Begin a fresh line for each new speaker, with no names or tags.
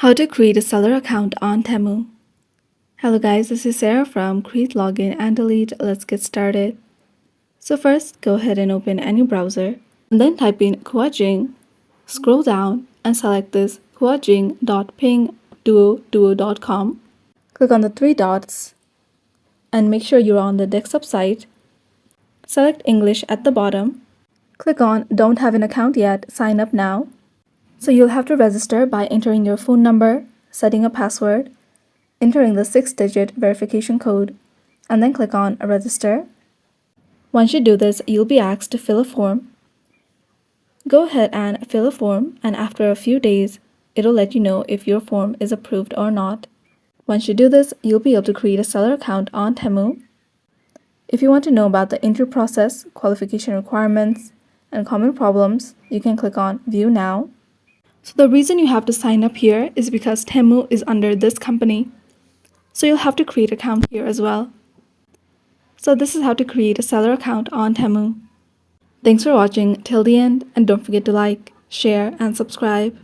How to create a seller account on TEMU. Hello guys, this is Sarah from Create Login and Delete. Let's get started. So first, go ahead and open any browser and then type in Kuajing. Scroll down and select this kuajing.pingduo.com. Click on the three dots and make sure you're on the desktop site. Select English at the bottom. Click on Don't have an account yet, sign up now. So you'll have to register by entering your phone number, setting a password, entering the 6-digit verification code, and then click on Register. Once you do this, you'll be asked to fill a form. Go ahead and fill a form, and after a few days, it'll let you know if your form is approved or not. Once you do this, you'll be able to create a seller account on TEMU. If you want to know about the interview process, qualification requirements, and common problems, you can click on View Now. So the reason you have to sign up here is because TEMU is under this company. So you'll have to create an account here as well. So this is how to create a seller account on TEMU. Thanks for watching till the end, and don't forget to like, share, and subscribe.